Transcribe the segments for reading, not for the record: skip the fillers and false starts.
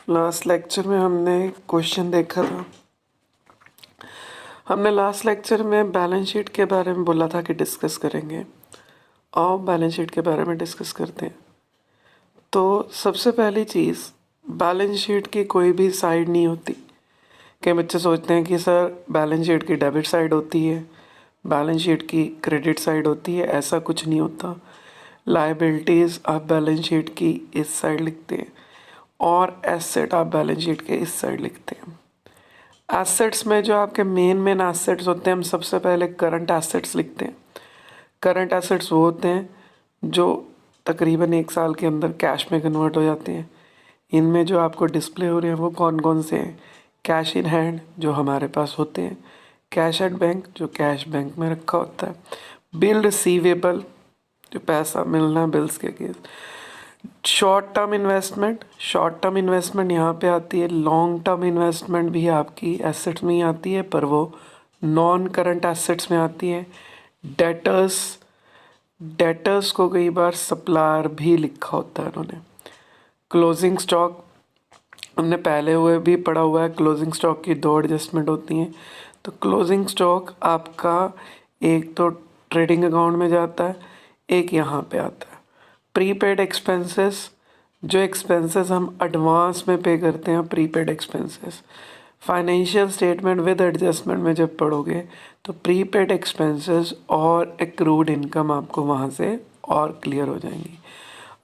Last lecture में हमने question देखा था। हमने लास्ट लेक्चर में बैलेंस शीट के बारे में बोला था कि डिस्कस करेंगे। आओ बैलेंस शीट के बारे में डिस्कस करते हैं। तो सबसे पहली चीज़, बैलेंस शीट की कोई भी साइड नहीं होती। कई बच्चे सोचते हैं कि सर बैलेंस शीट की डेबिट साइड होती है, बैलेंस शीट की क्रेडिट साइड होती है। ऐसा कुछ नहीं होता। लायबिलिटीज़ आप बैलेंस शीट की इस साइड लिखते हैं और एसेट आप बैलेंस शीट के इस साइड लिखते हैं। एसेट्स में जो आपके मेन एसेट्स होते हैं, हम सबसे पहले करंट एसेट्स लिखते हैं। करंट एसेट्स वो होते हैं जो तकरीबन 1 साल के अंदर कैश में कन्वर्ट हो जाते हैं। इनमें जो आपको डिस्प्ले हो रहे हैं वो कौन कौन से हैं? कैश इन हैंड जो हमारे पास होते हैं, कैश एट बैंक जो कैश बैंक में रखा होता है, बिल रिसीवेबल जो पैसा मिलना बिल्स के अगेंस्ट, शॉर्ट टर्म इन्वेस्टमेंट यहाँ पे आती है। लॉन्ग टर्म इन्वेस्टमेंट भी आपकी एसेट्स में ही आती है, पर वो नॉन करंट एसेट्स में आती है। डेटर्स को कई बार सप्लायर भी लिखा होता है उन्होंने। क्लोजिंग स्टॉक हमने पहले हुए भी पढ़ा हुआ है। क्लोजिंग स्टॉक की 2 एडजस्टमेंट होती हैं। तो क्लोजिंग स्टॉक आपका एक तो ट्रेडिंग अकाउंट में जाता है, एक यहाँ पे आता है। प्रीपेड एक्सपेंसेस जो एक्सपेंसेस हम एडवांस में पे करते हैं, prepaid expenses. Financial statement with adjustment में जब पढ़ोगे तो प्रीपेड एक्सपेंसेस और एक्रूड इनकम आपको वहाँ से और क्लियर हो जाएंगी।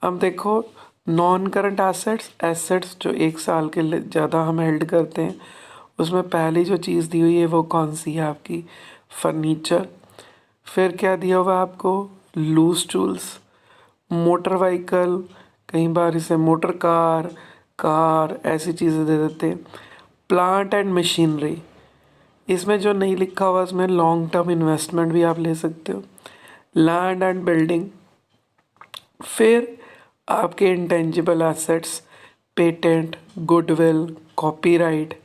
अब देखो, नॉन करंट एसेट्स जो 1 साल के लिए ज़्यादा हम हेल्ड करते हैं, उसमें पहली जो चीज़ दी हुई है वो कौन सी है आपकी? फर्नीचर। फिर क्या दिया हुआ है आपको? Loose tools. मोटर व्हीकल, कई बार इसे मोटर कार ऐसी चीज़ें दे देते हैं। प्लांट एंड मशीनरी, इसमें जो नहीं लिखा हुआ इसमें लॉन्ग टर्म इन्वेस्टमेंट भी आप ले सकते हो। Land and building. फिर आपके intangible assets, patent, goodwill, copyright,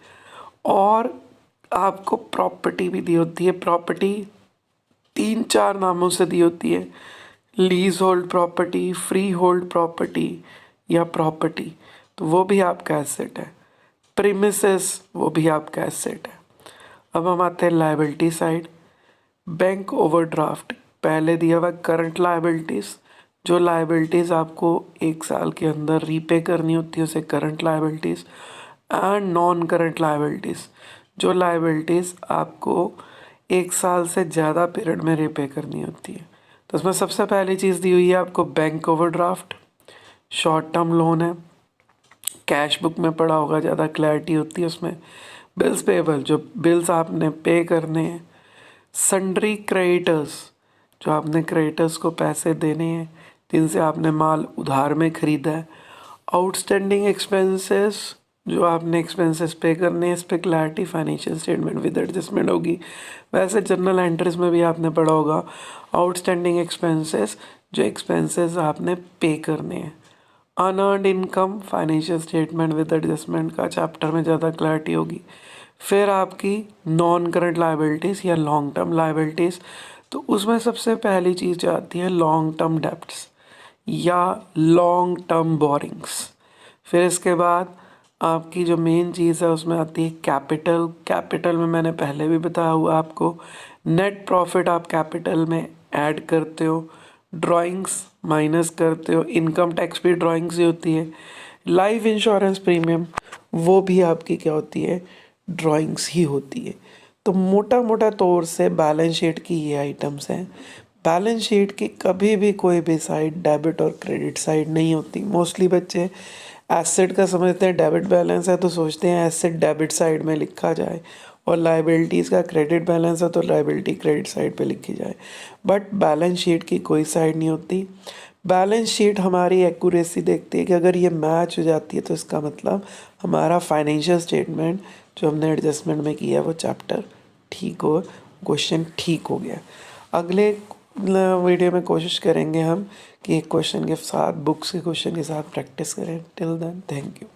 और आपको प्रॉपर्टी भी दी होती है। प्रॉपर्टी 3-4 नामों से दी होती है। Lease hold property, free hold property या प्रॉपर्टी, तो वो भी आपका एसेट है। प्रीमिसेस वो भी आपका एसेट है। अब हम आते हैं लायबिलिटी साइड। बैंक ओवरड्राफ्ट पहले दिया हुआ करंट लायबिलिटीज़। जो लायबिलिटीज़ आपको 1 साल के अंदर रीपे करनी होती है उसे current liabilities. And non current liabilities जो लायबिलिटीज़ आपको 1 साल से ज़्यादा पीरियड में रीपे करनी होती है। तो उसमें सबसे पहली चीज़ दी हुई है आपको bank overdraft. Short term loan है, कैश बुक में पड़ा होगा, ज़्यादा क्लैरिटी होती है उसमें। बिल्स पेबल जो बिल्स आपने पे करने हैं। सन्ड्री क्रेडिटर्स जो आपने क्रेडिटर्स को पैसे देने हैं जिनसे आपने माल उधार में ख़रीदा है। आउटस्टैंडिंग एक्सपेंसेस जो आपने एक्सपेंसेस पे करने हैं, इस पर clarity financial statement with adjustment होगी। वैसे जनरल एंट्रीज में भी आपने पढ़ा होगा आउटस्टैंडिंग एक्सपेंसेस जो एक्सपेंसेस आपने पे करने हैं। Unearned income financial statement with adjustment का चैप्टर में ज़्यादा क्लैरिटी होगी। फिर आपकी नॉन करंट लायबिलिटीज़ या लॉन्ग टर्म लायबिलिटीज़, तो उसमें सबसे पहली चीज़ जो आती है लॉन्ग टर्म डेब्ट्स या लॉन्ग टर्म बोरिंग्स। फिर इसके बाद आपकी जो मेन चीज़ है उसमें आती है कैपिटल में मैंने पहले भी बताया हुआ आपको। नेट प्रॉफिट आप कैपिटल में ऐड करते हो, ड्राइंग्स माइनस करते हो, इनकम टैक्स भी ड्राइंग्स ही होती है। लाइफ इंश्योरेंस प्रीमियम वो भी आपकी क्या होती है? ड्राइंग्स ही होती है। तो मोटा मोटा तौर से बैलेंस शीट की ये आइटम्स हैं। बैलेंस शीट की कभी भी कोई भी साइड डेबिट और क्रेडिट साइड नहीं होती। मोस्टली बच्चे एसेट का समझते हैं, डेबिट बैलेंस है तो सोचते हैं एसेट डेबिट साइड में लिखा जाए, और लायबिलिटीज़ का क्रेडिट बैलेंस है तो लायबिलिटी क्रेडिट साइड पे लिखी जाए। बट बैलेंस शीट की कोई साइड नहीं होती। बैलेंस शीट हमारी एक्यूरेसी देखती है कि अगर ये मैच हो जाती है तो इसका मतलब हमारा फाइनेंशियल स्टेटमेंट जो हमने एडजस्टमेंट में किया वो चैप्टर ठीक हो, क्वेश्चन ठीक हो गया। अगले वीडियो में कोशिश करेंगे हम कि एक क्वेश्चन के साथ, बुक्स के क्वेश्चन के साथ प्रैक्टिस करें। Till then thank you.